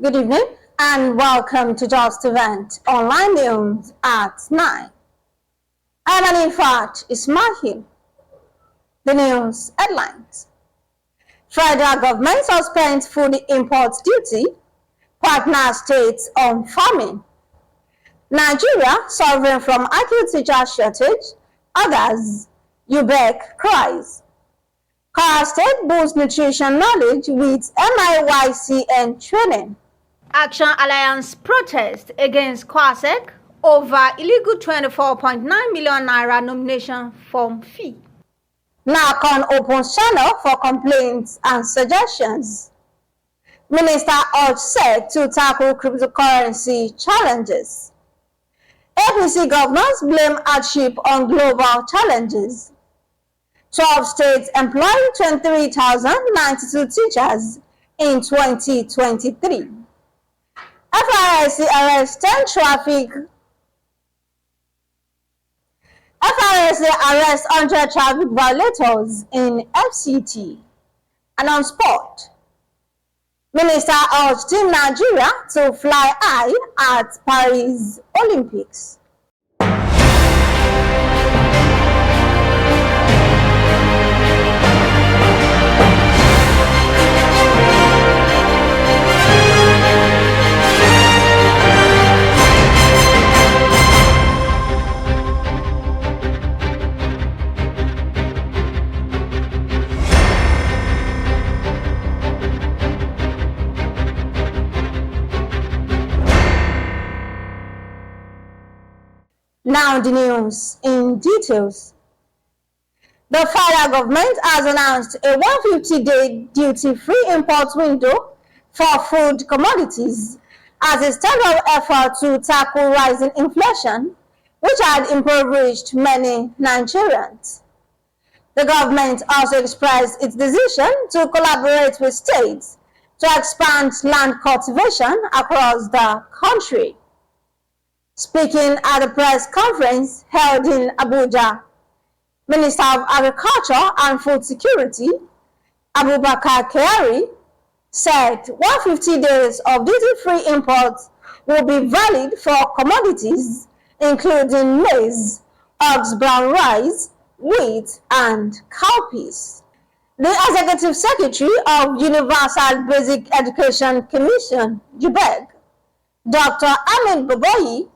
Good evening and welcome to Justeventonline News at 9. I'm Anifat Ismail. The news headlines. Federal government suspends food import duty, partner states on farming. Nigeria suffering from acute teacher shortage, others UBEC cries. Kwara State boosts nutrition knowledge with MIYCN training. Action Alliance protest against KWSIEC over illegal 24.9 million naira nomination form fee. NAHCON opens channel for complaints and suggestions. Minister urged SEC to tackle cryptocurrency challenges. APC governors blame hardship on global challenges. 12 states employ 23,092 teachers in 2023. FRSC arrests 10 traffic. FRSC arrests 100 traffic violators in FCT. And on sport, Minister urged Team Nigeria to fly high at Paris Olympics. Now the news in details. The federal government has announced a 150-day duty-free import window for food commodities as a step of effort to tackle rising inflation, which had impoverished many Nigerians. The government also expressed its decision to collaborate with states to expand land cultivation across the country. Speaking at a press conference held in Abuja, Minister of Agriculture and Food Security, Abubakar Kyari, said 150 days of duty-free imports will be valid for commodities including maize, ox brown rice, wheat, and cowpeas. The Executive Secretary of Universal Basic Education Commission, UBEC, Dr. Amin Boboyi,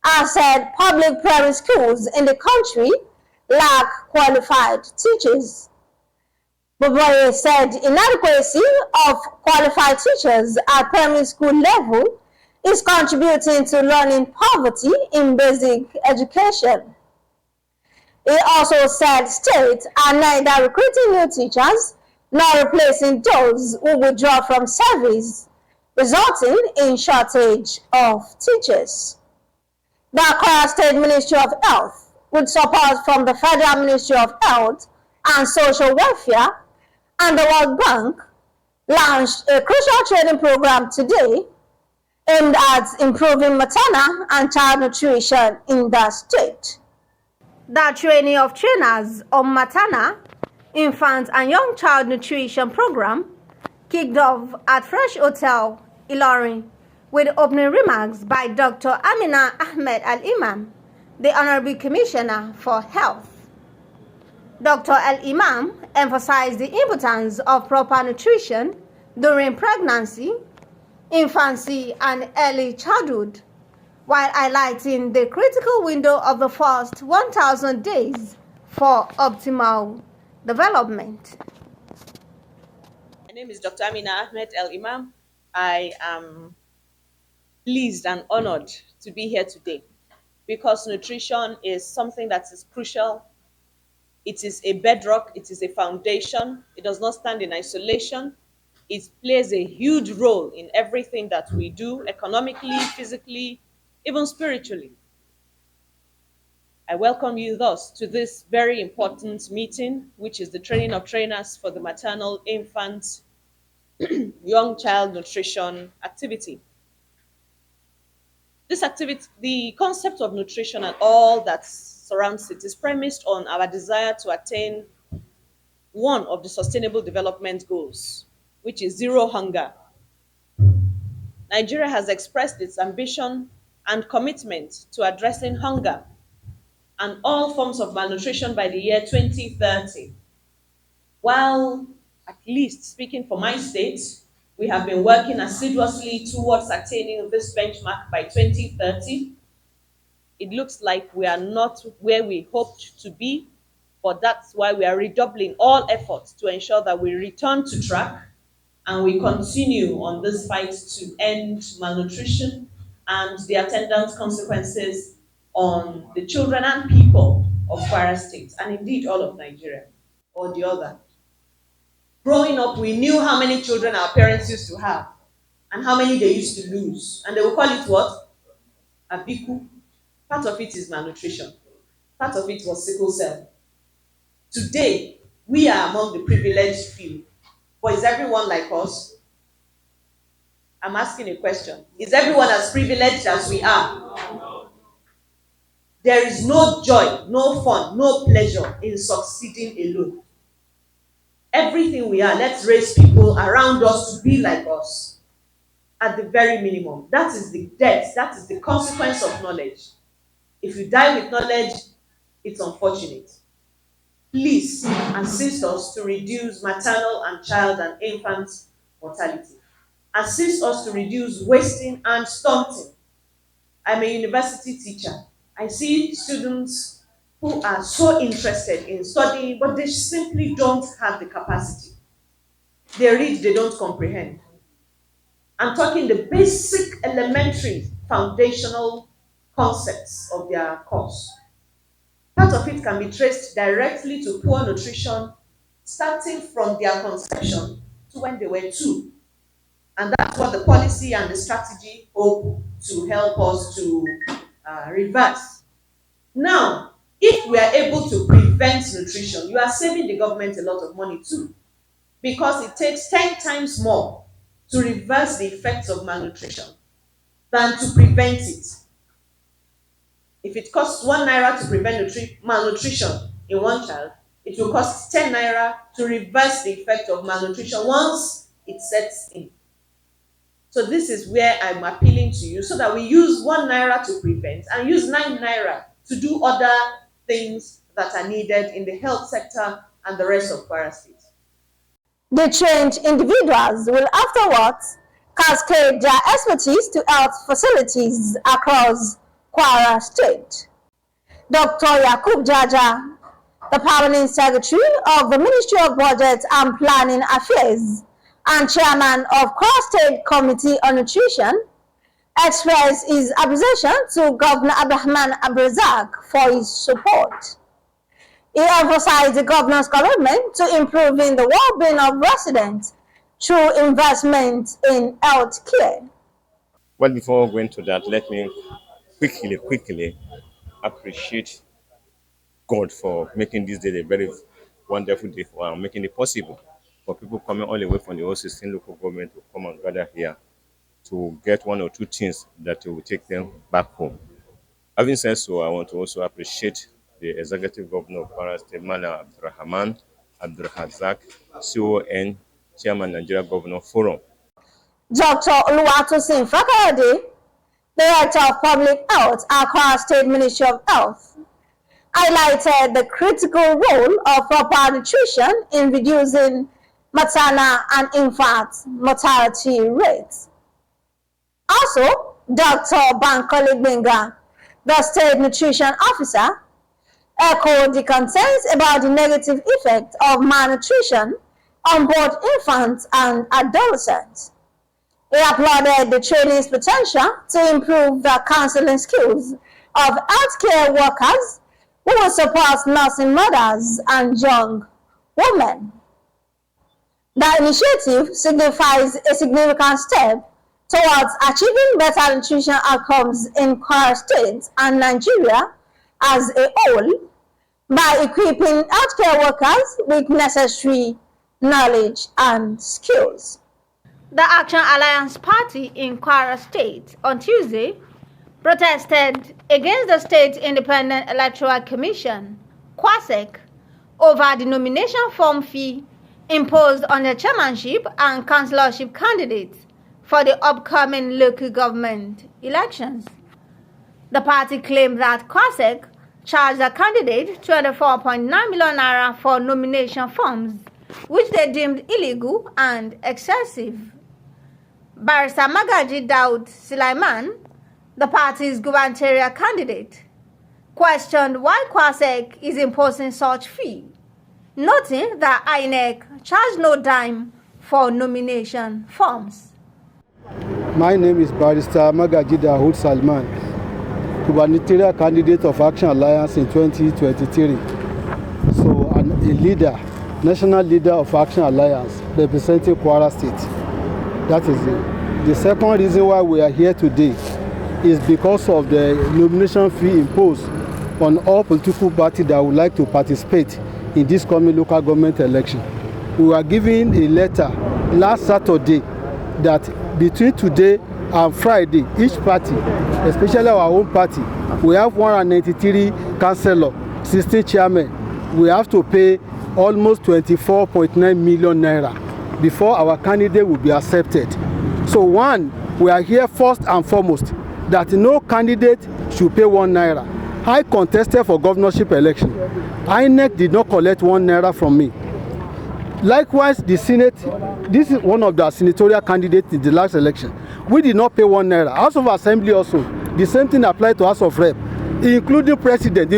has said public primary schools in the country lack qualified teachers. Boboye said inadequacy of qualified teachers at primary school level is contributing to learning poverty in basic education. He also said states are neither recruiting new teachers nor replacing those who withdraw from service, resulting in shortage of teachers. The Kwara State Ministry of Health, with support from the Federal Ministry of Health and Social Welfare and the World Bank, launched a crucial training program today aimed at improving maternal and child nutrition in the state. The training of trainers on maternal, infant and young child nutrition program kicked off at Fresh Hotel, Ilorin, with opening remarks by Dr. Amina Ahmed Al-Imam, the Honorable Commissioner for Health. Dr. Al-Imam emphasized the importance of proper nutrition during pregnancy, infancy, and early childhood, while highlighting the critical window of the first 1,000 days for optimal development. My name is Dr. Amina Ahmed Al-Imam. I am pleased and honored to be here today because nutrition is something that is crucial. It is a bedrock, it is a foundation. It does not stand in isolation. It plays a huge role in everything that we do, economically, physically, even spiritually. I welcome you thus to this very important meeting, which is the training of trainers for the maternal, infant, young child nutrition activity. This activity, the concept of nutrition and all that surrounds it is premised on our desire to attain one of the Sustainable Development Goals, which is zero hunger. Nigeria has expressed its ambition and commitment to addressing hunger and all forms of malnutrition by the year 2030. While, at least speaking for my state, we have been working assiduously towards attaining this benchmark by 2030, it looks like we are not where we hoped to be, but that's why we are redoubling all efforts to ensure that we return to track and we continue on this fight to end malnutrition and the attendant consequences on the children and people of Kwara State, and indeed all of Nigeria or the other. Growing up, we knew how many children our parents used to have and how many they used to lose. And they will call it what? Abiku. Part of it is malnutrition. Part of it was sickle cell. Today, we are among the privileged few. But is everyone like us? I'm asking a question. Is everyone as privileged as we are? There is no joy, no fun, no pleasure in succeeding alone. Everything we are, let's raise people around us to be like us. At the very minimum. That is the debt, that is the consequence of knowledge. If you die with knowledge, it's unfortunate. Please assist us to reduce maternal and child and infant mortality. Assist us to reduce wasting and stunting. I'm a university teacher. I see students who are so interested in studying, but they simply don't have the capacity. They read, they don't comprehend. I'm talking the basic, elementary, foundational concepts of their course. Part of it can be traced directly to poor nutrition, starting from their conception to when they were 2. And that's what the policy and the strategy hope to help us to reverse. Now, if we are able to prevent nutrition, you are saving the government a lot of money too, because it takes 10 times more to reverse the effects of malnutrition than to prevent it. If it costs 1 naira to prevent malnutrition in one child, it will cost 10 naira to reverse the effect of malnutrition once it sets in. So this is where I'm appealing to you, so that we use 1 naira to prevent and use 9 naira to do other things that are needed in the health sector and the rest of Kwara State. The trained individuals will afterwards cascade their expertise to health facilities across Kwara State. Dr. Yakub Jaja, the Permanent Secretary of the Ministry of Budget and Planning Affairs and Chairman of Kwara State Committee on Nutrition, expressed his appreciation to Governor Abdulrahman Abdulrazak for his support. He emphasized the governor's commitment to improving the well-being of residents through investment in health care. Well, before going to that, let me quickly appreciate God for making this day a very wonderful day for making it possible for people coming all the way from the whole 16 local government to come and gather here to get 1 or 2 things that will take them back home. Having said so, I want to also appreciate the Executive Governor of Kwara State, Mana Abdulrahman Abdulrazak, CON, Chairman Nigeria Governor Forum. Dr. Oluwatosin Fakarade, Director of Public Health at Kwara State Ministry of Health, highlighted the critical role of proper nutrition in reducing maternal and infant mortality rates. Also, Dr. Bankole Gbenga, the State Nutrition Officer, echoed the concerns about the negative effect of malnutrition on both infants and adolescents. He applauded the training's potential to improve the counseling skills of healthcare workers who will support nursing mothers and young women. The initiative signifies a significant step towards achieving better nutrition outcomes in Kwara State and Nigeria as a whole by equipping healthcare workers with necessary knowledge and skills. The Action Alliance Party in Kwara State on Tuesday protested against the State Independent Electoral Commission, KWSIEC, over the nomination form fee imposed on the chairmanship and councillorship candidates for the upcoming local government elections. The party claimed that KWSIEC charged a candidate 24.9 million naira for nomination forms, which they deemed illegal and excessive. Barrister Magaji Daud Sulaiman, the party's gubernatorial candidate, questioned why KWSIEC is imposing such fee, noting that INEC charged no dime for nomination forms. My name is Barrister Magaji Daud Sulaiman, gubernatorial candidate of Action Alliance in 2023. So, a leader, national leader of Action Alliance, representing Kwara State. That is it. The second reason why we are here today is because of the nomination fee imposed on all political parties that would like to participate in this coming local government election. We were given a letter last Saturday that between today and Friday, each party, especially our own party, we have 193 councillors, 16 chairmen. We have to pay almost 24.9 million naira before our candidate will be accepted. So one, we are here first and foremost that no candidate should pay 1 naira. I contested for governorship election. INEC did not collect 1 naira from me. Likewise, the Senate, this is one of the senatorial candidates in the last election. We did not pay 1 naira. House of Assembly also, the same thing applied to House of Rep, including President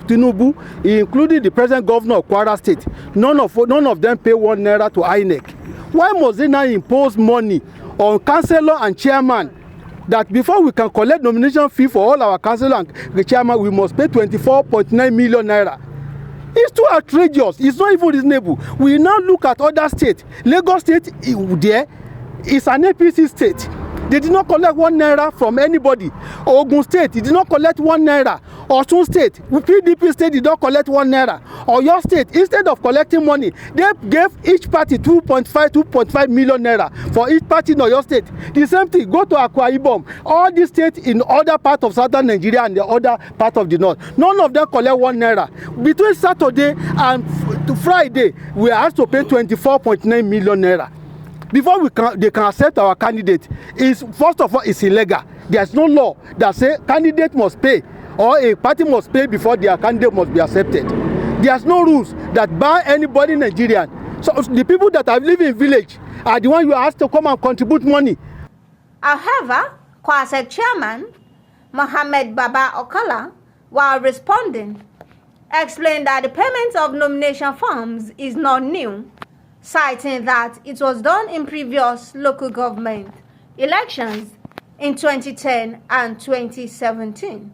Tinubu, including the present governor of Kwara State. None of them pay 1 naira to INEC. Why must they now impose money on councillor and chairman that before we can collect nomination fee for all our councillor and the chairman, we must pay 24.9 million naira? It's too outrageous. It's not even reasonable. We now look at other states. Lagos State, there is an APC state. They did not collect 1 naira from anybody. Ogun State did not collect 1 naira. Osun State, PDP State did not collect 1 naira. Oyo State, instead of collecting money, they gave each party 2.5 million naira for each party in Oyo State. The same thing, go to Akwa Ibom. All these states in other part of southern Nigeria and the other part of the north, none of them collect 1 naira. Between Saturday and Friday, we are asked to pay 24.9 million naira. Before they can accept our candidate, is first of all, it's illegal. There's no law that says candidate must pay or a party must pay before their candidate must be accepted. There's no rules that ban anybody Nigerian. So the people that are living in village are the ones you are asked to come and contribute money. However, KWSIEC chairman Mohammed Baba Okala, while responding, explained that the payment of nomination forms is not new, citing that it was done in previous local government elections in 2010 and 2017.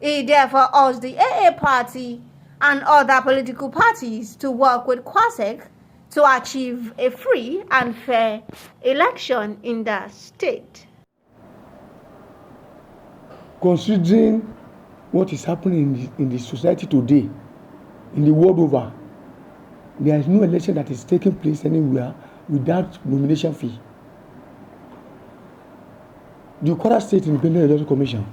He therefore urged the AA party and other political parties to work with KWSIEC to achieve a free and fair election in the state. Considering what is happening in the society today, in the world over, there is no election that is taking place anywhere without nomination fee. The Kwara State Independent Electoral Commission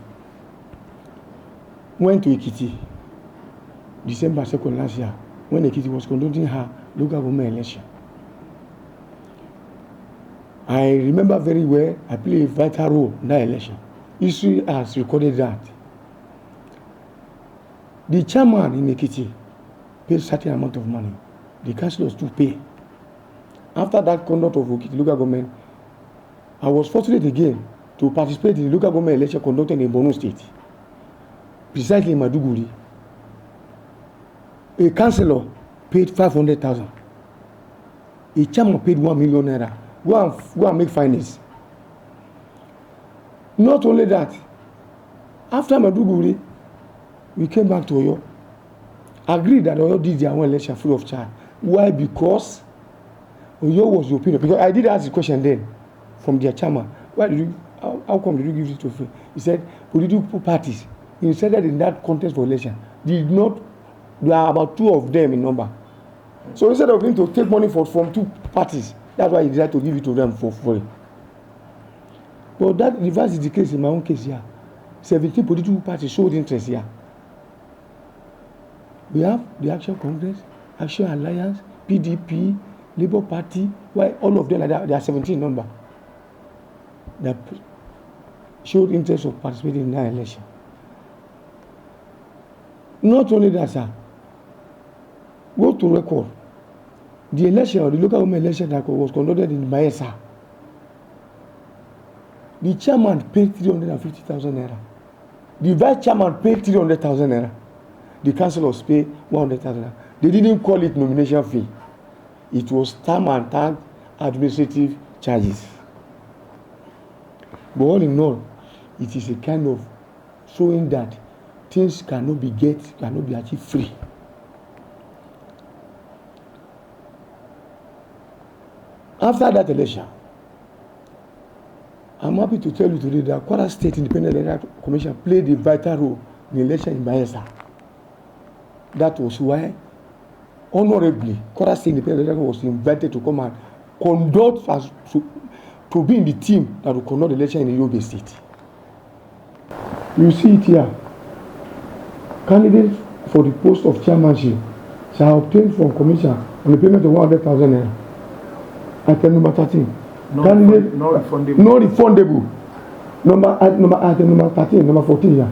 went to Ekiti December 2nd last year when Ekiti was conducting her local government election. I remember very well, I played a vital role in that election. History has recorded that. The chairman in Ekiti paid a certain amount of money. The councillors to pay. After that conduct of Ekiti local government, I was fortunate again to participate in the local government election conducted in Borno State, precisely in Maduguri. A councillor paid 500,000. A chairman paid 1 million naira. Go and make finance. Not only that, after Maduguri, we came back to Oyo. Agreed that Oyo did their own election free of charge. Why? Because Oyo was the opinion. Because I did ask the question then from their chairman. How come did you give it to free? He said, political parties inserted in that contest for election did not, there are about 2 of them in number. So instead of him to take money from 2 parties, that's why he decided to give it to them for free. But that reverse is the case in my own case here. 17 political parties showed interest here. We have the Action Congress, Action Alliance, PDP, Labour Party, why all of them like that, they are 17 number. that showed interest of participating in that election. Not only that, sir, go to record. The election, or the local government election that was conducted in MIYCN, the chairman paid 350,000 naira. The vice chairman paid 300,000 naira. The councillors paid 100,000 naira. They didn't call it nomination fee. It was time and time administrative charges. But all in all, it is a kind of showing that things cannot be achieved free. After that election, I'm happy to tell you today that Kwara State Independent Electoral Commission played a vital role in the election in MIYCN. That was why, honorably, Kwara State Independent Electoral was invited to come and conduct, to be in the team that will conduct the election in the UBEC State. You see it here. Candidates for the post of chairmanship shall obtain from commission on the payment of 100,000 naira. Item number 13. Candidate non-refundable. Item number 13, number 14 here.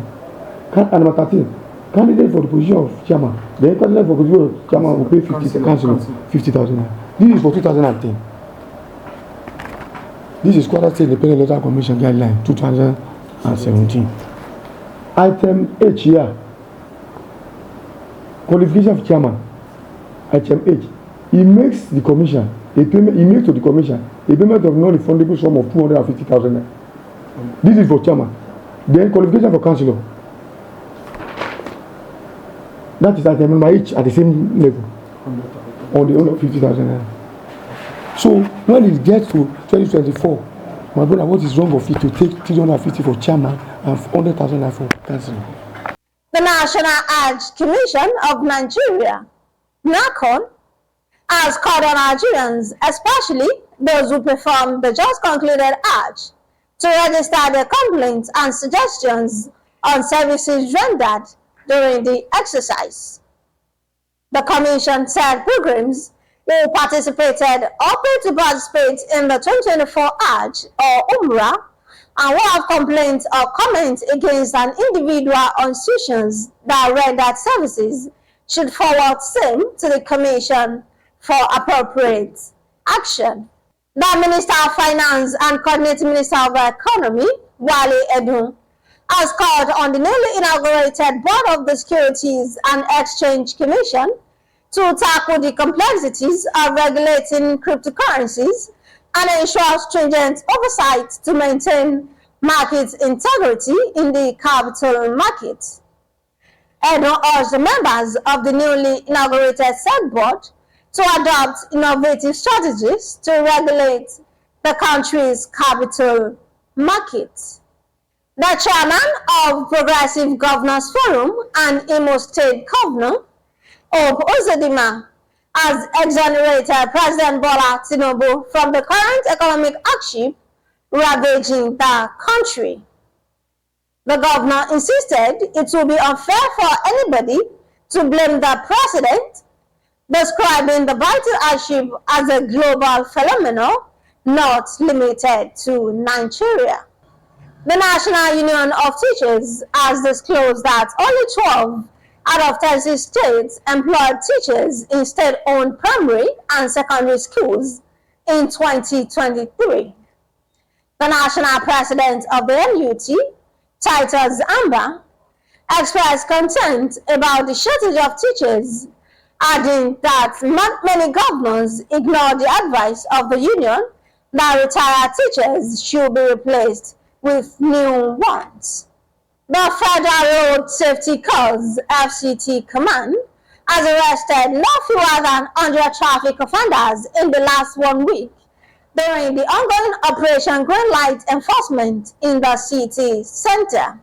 Number 13. Candidate for the position of chairman. The candidate for the position of chairman will pay 50,000 naira. This is for 2010. This is Kwara State Independent Electoral Commission guideline 2017. Item H here. Qualification of chairman. Item H. He makes the commission a payment. He makes to the commission a payment of non-refundable sum of 250,000 naira. This is for chairman. Then qualification for councillor. That is item number H at the same level. On the 150,000 naira. So when it gets to 2024, my brother, what is wrong of it to take 350 for chairman and 100,000 naira for councillor? The National Hajj Commission of Nigeria, NAHCON, has called on Nigerians, especially those who perform the just concluded Hajj, to register their complaints and suggestions on services rendered during the exercise. The Commission said pilgrims who participated or paid to participate in the 2024 Hajj or Umrah and who have complaints or comments against an individual on institutions that rendered services should forward same to the Commission for appropriate action. The Minister of Finance and Coordinating Minister of Economy, Wale Edun, has called on the newly inaugurated Board of the Securities and Exchange Commission to tackle the complexities of regulating cryptocurrencies and ensure stringent oversight to maintain market integrity in the capital market. Edun urged the members of the newly inaugurated said board to adopt innovative strategies to regulate the country's capital market. The chairman of Progressive Governors Forum and Imo State Governor, Hope Uzodinma, has exonerated President Bola Tinubu from the current economic hardship ravaging the country. The governor insisted it will be unfair for anybody to blame the president, describing the vital hardship as a global phenomenon not limited to Nigeria. The National Union of Teachers has disclosed that only 12 out of 36 states employed teachers in state-owned primary and secondary schools in 2023. The national president of the NUT, Titus Amba, expressed concerns about the shortage of teachers, adding that many governors ignore the advice of the union that retired teachers should be replaced with new ones. The Federal Road Safety Corps FCT Command has arrested no fewer than 100 traffic offenders in the last 1 week during the ongoing Operation Green Light Enforcement in the city center.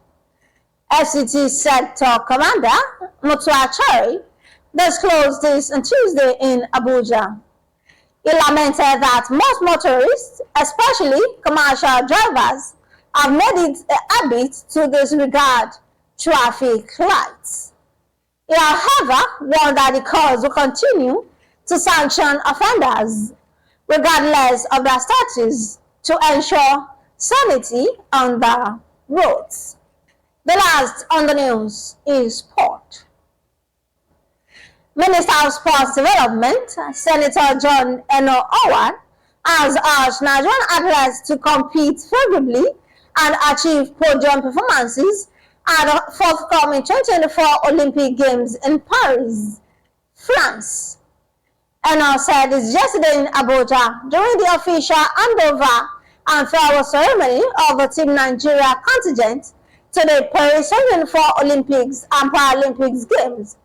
FCT Sector Commander Mutua Chari disclosed this on Tuesday in Abuja. He lamented that most motorists, especially commercial drivers, have made it a habit to disregard traffic lights. He, however, warned that the Corps will continue to sanction offenders regardless of their status to ensure sanity on the roads. The last on the news is sport. Minister of Sports Development, Senator John Eno Owan, has urged Nigerian athletes to compete favorably and achieve podium performances at the forthcoming 2024 Olympic Games in Paris, France. Eno said this yesterday in Abuja during the official handover and farewell ceremony of the Team Nigeria contingent to the Paris 2024 Olympics and Paralympics Games,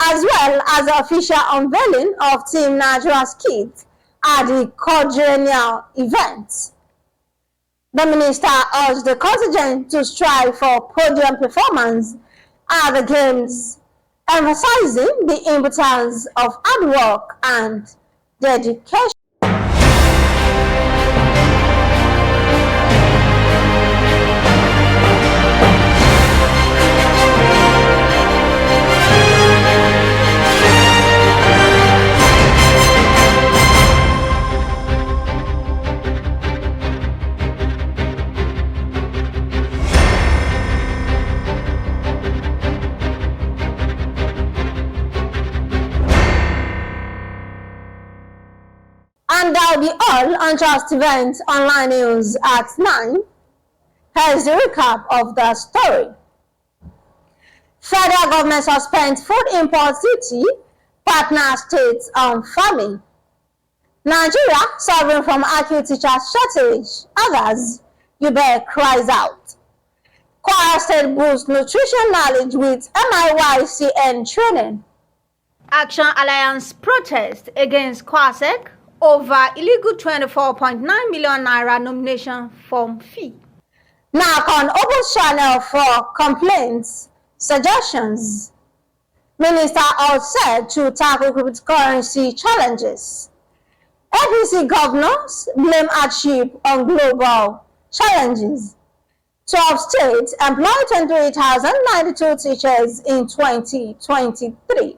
as well as the official unveiling of Team Nigeria's kit at the quadrennial event. The minister urged the contingent to strive for podium performance at the Games, emphasizing the importance of hard work and dedication. And that'll be all on Justeventonline news at 9. Here's the recap of the story. Federal government suspends food import duty, partner states on farming. Nigeria suffering from acute teacher shortage, others, UBEC cries out. Kwara State boosts nutrition knowledge with MIYCN training. Action Alliance protest against KWSIEC over illegal 24.9 million naira nomination form fee. NAHCON opens channel for complaints, suggestions. Minister all said to tackle cryptocurrency challenges. FRSC governors blame hardship on global challenges. 12 states employ 28,092 teachers in 2023.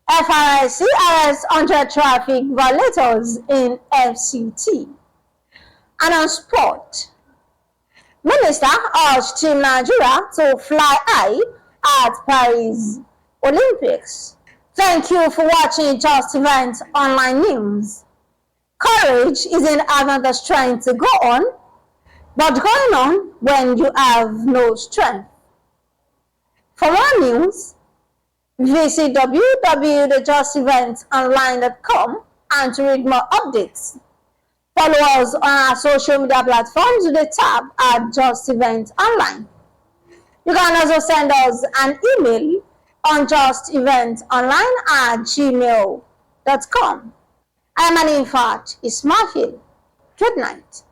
FRSC arrests 100 traffic violators in FCT. And on sport, Minister urged Team Nigeria to fly high at Paris Olympics. Thank you for watching Justeventonline News. Courage isn't having the strength to go on, but going on when you have no strength. For more news, visit www.justeventonline.com and to read more updates. Follow us on our social media platforms with the tab at Justeventonline. You can also send us an email on justeventonline@gmail.com. I'm an infant Ismail. Good night.